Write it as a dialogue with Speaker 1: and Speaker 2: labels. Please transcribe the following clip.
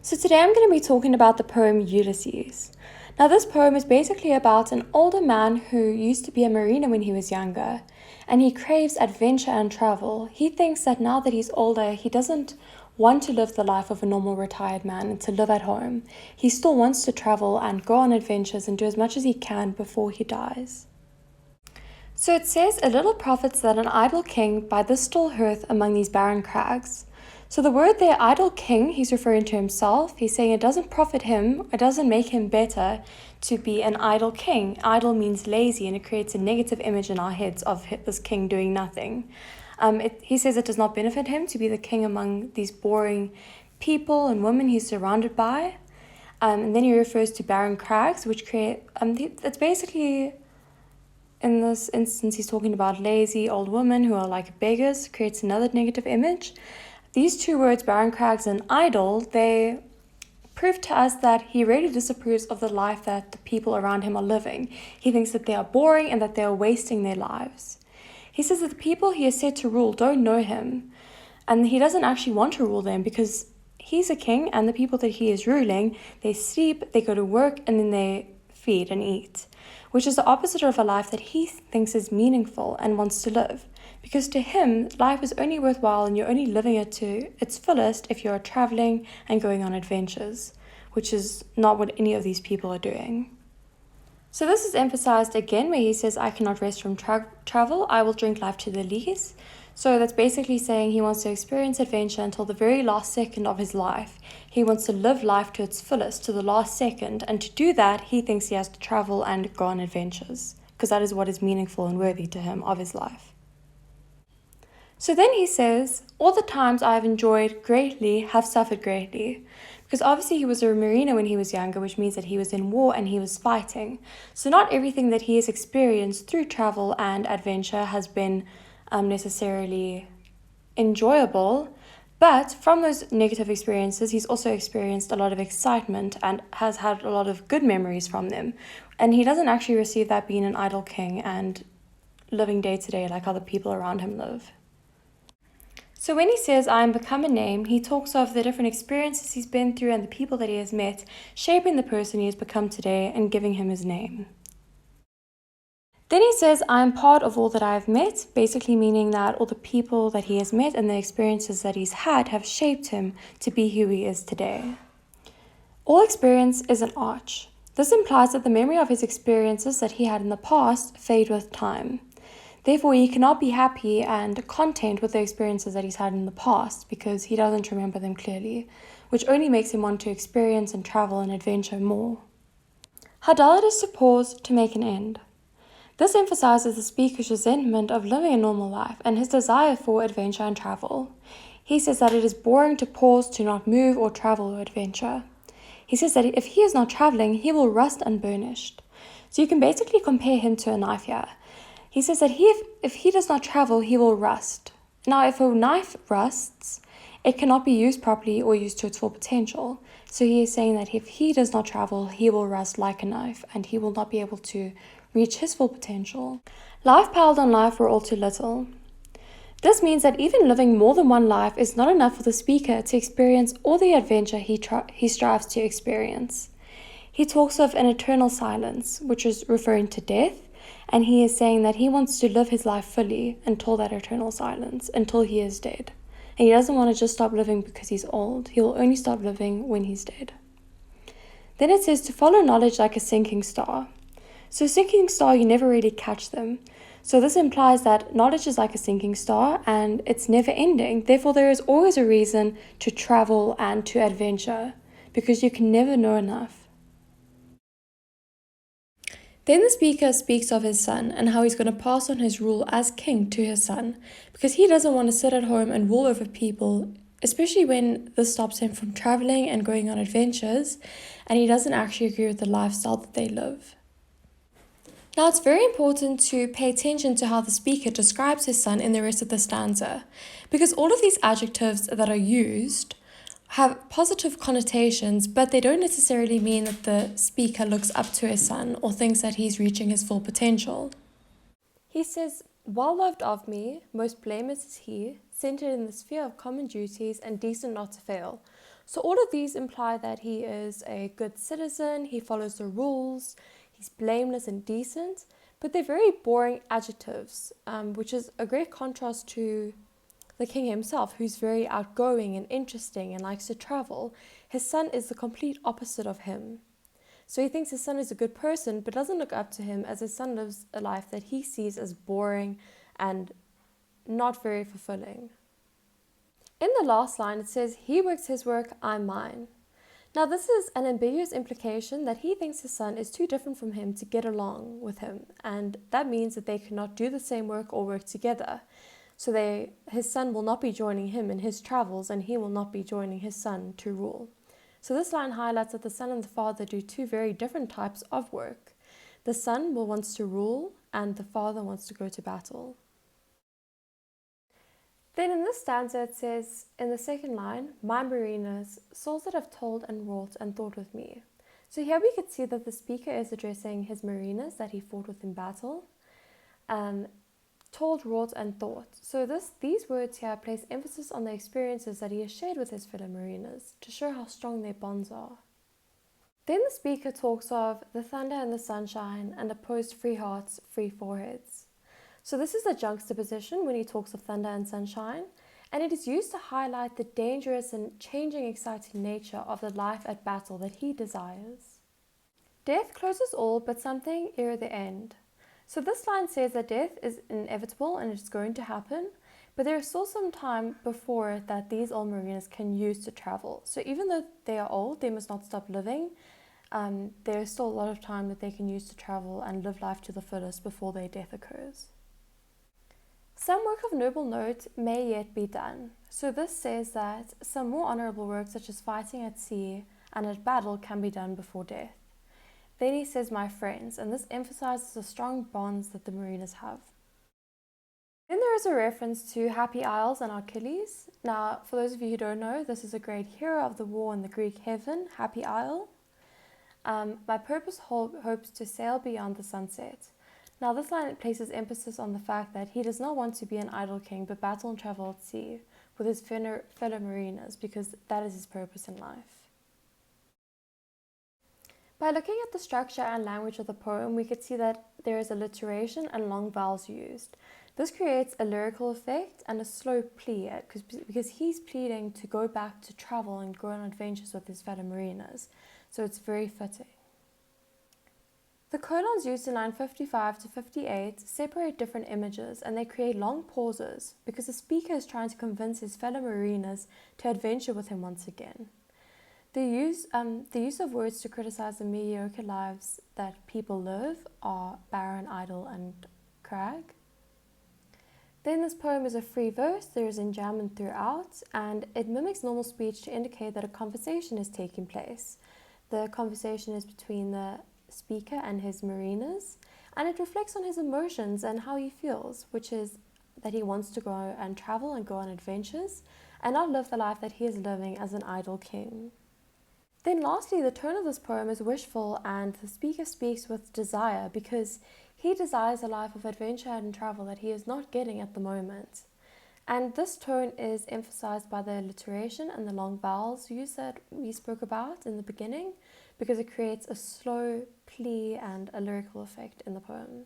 Speaker 1: So today I'm going to be talking about the poem Ulysses. Now this poem is basically about an older man who used to be a mariner when he was younger, and he craves adventure and travel. He thinks that now that he's older, he doesn't want to live the life of a normal retired man and to live at home. He still wants to travel and go on adventures and do as much as he can before he dies. So it says, a little profits that an idle king by this still hearth among these barren crags. So the word there, idle king, he's referring to himself. He's saying it doesn't profit him, it doesn't make him better to be an idle king. Idle means lazy, and it creates a negative image in our heads of this king doing nothing. He says it does not benefit him to be the king among these boring people and women he's surrounded by. And then he refers to barren crags, which create, that's basically, in this instance, he's talking about lazy old women who are like beggars, creates another negative image. These two words, barren crags and idle, they prove to us that he really disapproves of the life that the people around him are living. He thinks that they are boring and that they are wasting their lives. He says that the people he is set to rule don't know him, and he doesn't actually want to rule them because he's a king, and the people that he is ruling, they sleep, they go to work, and then they feed and eat, which is the opposite of a life that he thinks is meaningful and wants to live. Because to him, life is only worthwhile and you're only living it to its fullest if you're traveling and going on adventures, which is not what any of these people are doing. So this is emphasized again where he says, I cannot rest from travel, I will drink life to the lees. So that's basically saying he wants to experience adventure until the very last second of his life. He wants to live life to its fullest, to the last second, and to do that, he thinks he has to travel and go on adventures, because that is what is meaningful and worthy to him of his life. So then he says, all the times I have enjoyed greatly have suffered greatly. Because obviously he was a mariner when he was younger, which means that he was in war and he was fighting. So not everything that he has experienced through travel and adventure has been necessarily enjoyable. But from those negative experiences, he's also experienced a lot of excitement and has had a lot of good memories from them. And he doesn't actually receive that being an idle king and living day to day like other people around him live. So when he says, I am become a name, he talks of the different experiences he's been through and the people that he has met, shaping the person he has become today and giving him his name. Then he says, I am part of all that I have met, basically meaning that all the people that he has met and the experiences that he's had have shaped him to be who he is today. All experience is an arch. This implies that the memory of his experiences that he had in the past fade with time. Therefore, he cannot be happy and content with the experiences that he's had in the past because he doesn't remember them clearly, which only makes him want to experience and travel and adventure more. How dull it is to pause to make an end. This emphasizes the speaker's resentment of living a normal life and his desire for adventure and travel. He says that it is boring to pause, to not move or travel or adventure. He says that if he is not traveling, he will rust unburnished. So you can basically compare him to a knife here. He says that if he does not travel, he will rust. Now, if a knife rusts, it cannot be used properly or used to its full potential. So he is saying that if he does not travel, he will rust like a knife and he will not be able to reach his full potential. Life piled on life were all too little. This means that even living more than one life is not enough for the speaker to experience all the adventure he strives to experience. He talks of an eternal silence, which is referring to death. And he is saying that he wants to live his life fully until that eternal silence, until he is dead. And he doesn't want to just stop living because he's old. He will only stop living when he's dead. Then it says to follow knowledge like a sinking star. So sinking star, you never really catch them. So this implies that knowledge is like a sinking star and it's never ending. Therefore, there is always a reason to travel and to adventure because you can never know enough. Then the speaker speaks of his son and how he's going to pass on his rule as king to his son because he doesn't want to sit at home and rule over people, especially when this stops him from traveling and going on adventures, and he doesn't actually agree with the lifestyle that they live. Now, it's very important to pay attention to how the speaker describes his son in the rest of the stanza, because all of these adjectives that are used have positive connotations, but they don't necessarily mean that the speaker looks up to his son or thinks that he's reaching his full potential. He says, well loved of me, most blameless is he, centered in the sphere of common duties and decent not to fail. So all of these imply that he is a good citizen, he follows the rules, he's blameless and decent, but they're very boring adjectives, which is a great contrast to the king himself, who's very outgoing and interesting and likes to travel. His son is the complete opposite of him. So he thinks his son is a good person, but doesn't look up to him, as his son lives a life that he sees as boring and not very fulfilling. In the last line, it says, "He works his work, I'm mine." Now, this is an ambiguous implication that he thinks his son is too different from him to get along with him, and that means that they cannot do the same work or work together. So his son will not be joining him in his travels, and he will not be joining his son to rule. So this line highlights that the son and the father do two very different types of work. The son wants to rule, and the father wants to go to battle. Then in this stanza it says, in the second line, "My mariners, souls that have told and wrought and thought with me." So here we could see that the speaker is addressing his mariners that he fought with in battle. Told, wrought, and thought. So these words here place emphasis on the experiences that he has shared with his fellow mariners to show how strong their bonds are. Then the speaker talks of the thunder and the sunshine and opposed free hearts, free foreheads. So this is a juxtaposition when he talks of thunder and sunshine, and it is used to highlight the dangerous and changing, exciting nature of the life at battle that he desires. Death closes all but something ere the end. So this line says that death is inevitable and it's going to happen, but there is still some time before it that these old mariners can use to travel. So even though they are old, they must not stop living. There is still a lot of time that they can use to travel and live life to the fullest before their death occurs. Some work of noble note may yet be done. So this says that some more honourable work, such as fighting at sea and at battle, can be done before death. Then he says, "My friends," and this emphasizes the strong bonds that the mariners have. Then there is a reference to Happy Isles and Achilles. Now, for those of you who don't know, this is a great hero of the war in the Greek heaven, Happy Isle. "My purpose hopes to sail beyond the sunset." Now, this line places emphasis on the fact that he does not want to be an idle king, but battle and travel at sea with his fellow mariners, because that is his purpose in life. By looking at the structure and language of the poem, we could see that there is alliteration and long vowels used. This creates a lyrical effect and a slow plea, because he's pleading to go back to travel and go on adventures with his fellow mariners. So it's very fitting. The colons used in line 55 to 58 separate different images, and they create long pauses because the speaker is trying to convince his fellow mariners to adventure with him once again. The use of words to criticize the mediocre lives that people live are barren, idle, and crag. Then this poem is a free verse. There is enjambment throughout, and it mimics normal speech to indicate that a conversation is taking place. The conversation is between the speaker and his mariners, and it reflects on his emotions and how he feels, which is that he wants to go and travel and go on adventures and not live the life that he is living as an idle king. Then lastly, the tone of this poem is wishful, and the speaker speaks with desire because he desires a life of adventure and travel that he is not getting at the moment. And this tone is emphasized by the alliteration and the long vowels use that we spoke about in the beginning, because it creates a slow plea and a lyrical effect in the poem.